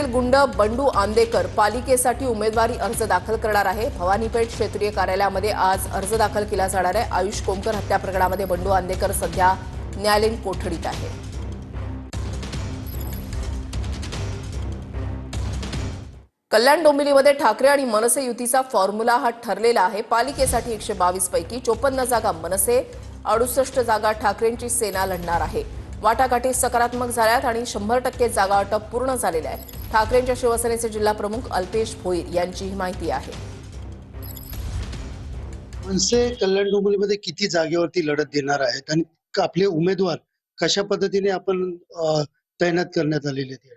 गुंड बंडू आंदेकर पालिकेसाठी उमेदवारी अर्ज दाखल करणार आहे। भवानीपेठ क्षेत्रीय कार्यालयामध्ये आज अर्ज दाखल केला जाणार आहे। आयुष कोमकर हत्या प्रकरणामध्ये बंडू आंदेकर सध्या न्यायालयीन कोठडीत आहे। कल्याण डोंबिवलीमध्ये ठाकरे आणि मनसे युतीचा फॉर्म्युला हा ठरलेला आहे। पालिकेसाठी 122 पैकी 54 जागा मनसे, 68 जागा ठाकरेंची सेना लढणार आहे। वाटाघाटी सकारात्मक झाल्यात आणि 100% जागा वाटप पूर्ण झालेले आहे। ठाकरेंच्या शिवसेनेचे जिल्हा प्रमुख अल्पेश भोईर यांची ही माहिती आहे। मनसे कल्याण डोंबिवलीमध्ये किती जागेवरती लढत देणार आहेत आणि आपले उमेदवार कशा पद्धतीने आपण तैनात करण्यात आलेले आहेत?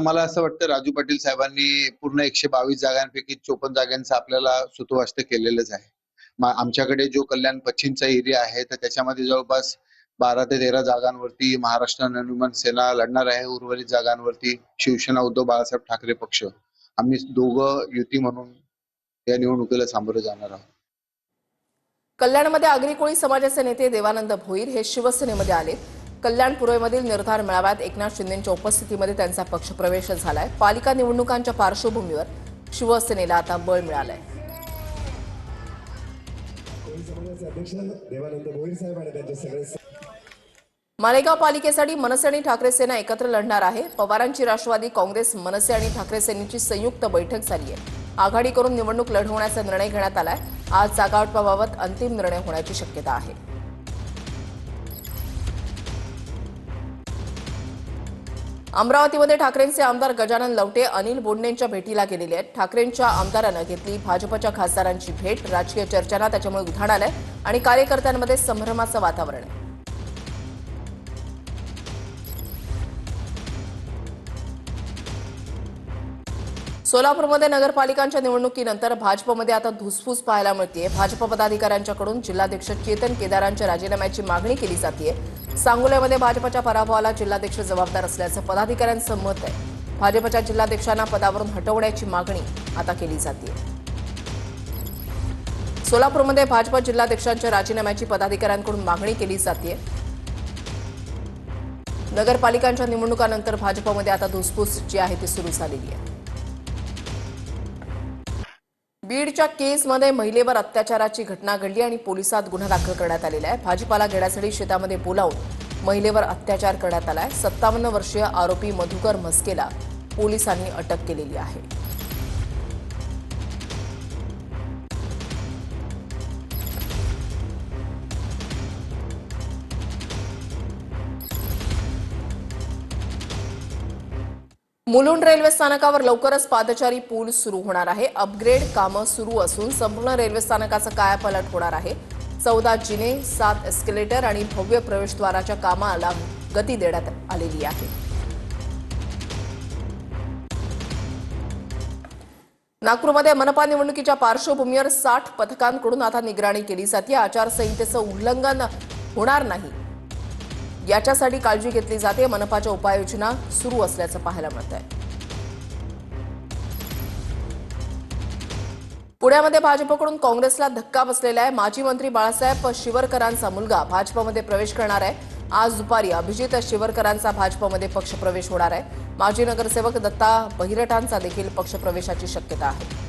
मला असं वाटतं राजू पाटील साहेबांनी पूर्ण 122 जागांपैकी 54 जागांचं आपल्याला सुतोवाच केलेलंच आहे। आमच्याकडे जो कल्याण पश्चिमचा एरिया आहे तर त्याच्यामध्ये जवळपास 12 ते 13 जागांवरती महाराष्ट्र नवनिर्माण सेना लढणार आहे। उर्वरित जागांवरती शिवसेना उद्धव बाळासाहेब ठाकरे पक्ष आम्ही दोघं युती म्हणून या निवडणुकीला सामोरे जाणार आहोत। कल्याणमध्ये आगरी कोळी समाजाचे नेते देवानंद भोईर हे शिवसेनेमध्ये आले। कल्याण पूर्वेमधील निर्धार मेळाव्यात एकनाथ शिंदेंच्या उपस्थितीमध्ये त्यांचा पक्षप्रवेश झालाय। पालिका निवडणुकांच्या पार्श्वभूमीवर शिवसेनेला आता बळ मिळालंय। मालेगाव पालिकेसाठी मनसे आणि ठाकरे सेना एकत्र लढणार आहे। पवारांची राष्ट्रवादी काँग्रेस, मनसे आणि ठाकरे सेनेची संयुक्त बैठक झाली आहे। आघाडी करून निवडणूक लढवण्याचा निर्णय घेण्यात आलाय। आज जागावाटपाबाबत अंतिम निर्णय होण्याची शक्यता आहे। अमरावतीमध्ये ठाकरेंचे आमदार गजानन लवटे अनिल बोंडेंच्या भेटीला गेलेले आहेत। ठाकरेंच्या आमदारांना घेतली भाजपच्या खासदारांची भेट। राजकीय चर्चांना त्याच्यामुळे उधाण आलंय आणि कार्यकर्त्यांमध्ये संभ्रमाचं वातावरण आहे। सोलापूरमध्ये नगरपालिकांच्या निवडणुकीनंतर भाजपमध्ये आता धुसफूस पाहायला मिळते। भाजप पदाधिकाऱ्यांच्याकडून जिल्हाध्यक्ष चेतन केदारांच्या राजीनाम्याची मागणी केली जाते। सांगोल्यामध्ये भाजपच्या पराभवाला जिल्हाध्यक्ष जबाबदार असल्याचं पदाधिकाऱ्यांचं मत आहे। भाजपच्या जिल्हाध्यक्षांना पदावरून हटवण्याची मागणी आता केली जाते। सोलापूरमध्ये भाजप जिल्हाध्यक्षांच्या राजीनाम्याची पदाधिकाऱ्यांकडून मागणी केली जाते। नगरपालिकांच्या निवडणुकानंतर भाजपमध्ये आता धुसफूस जी आहे ती सुरू झालेली आहे। बीडच्या केसमध्ये महिलेवर अत्याचाराची घटना घडली आणि पोलिसात गुन्हा दाखल करण्यात आलेला आहे। भाजीपाला घेण्यासाठी शेतामध्ये बोलावून महिलेवर अत्याचार करण्यात आलाय। 57 वर्षीय आरोपी मधुकर म्हस्केला पोलिसांनी अटक केलेली आहे। मुलुंड रेल्वे स्थानकावर लवकरच पादचारी पूल सुरू होणार आहे। अपग्रेड कामं सुरू असून संपूर्ण रेल्वे स्थानकाचा कायापालट होणार आहे। 14 जिने, 7 एस्केलेटर आणि भव्य प्रवेशद्वाराच्या कामाला गती देण्यात आलेली आहे। नागपूरमध्ये मनपा निवडणुकीच्या पार्श्वभूमीवर 60 पथकांकडून आता निगराणी केली जाते। आचारसंहितेचं उल्लंघन होणार नाही याच्यासाठी काळजी घेतली जाते। मनपाच्या उपाययोजना सुरू असल्याचं पाहायला मिळत आहे। पुण्यामध्ये भाजपकडून काँग्रेसला धक्का बसलेला आहे। माजी मंत्री बाळासाहेब शिवरकरांचा मुलगा भाजपमध्ये प्रवेश करणार आहे। आज दुपारी अभिजित शिवरकरांचा भाजपमध्ये पक्षप्रवेश होणार आहे। माजी नगरसेवक दत्ता बहिरटांचा देखील पक्षप्रवेशाची शक्यता आहे।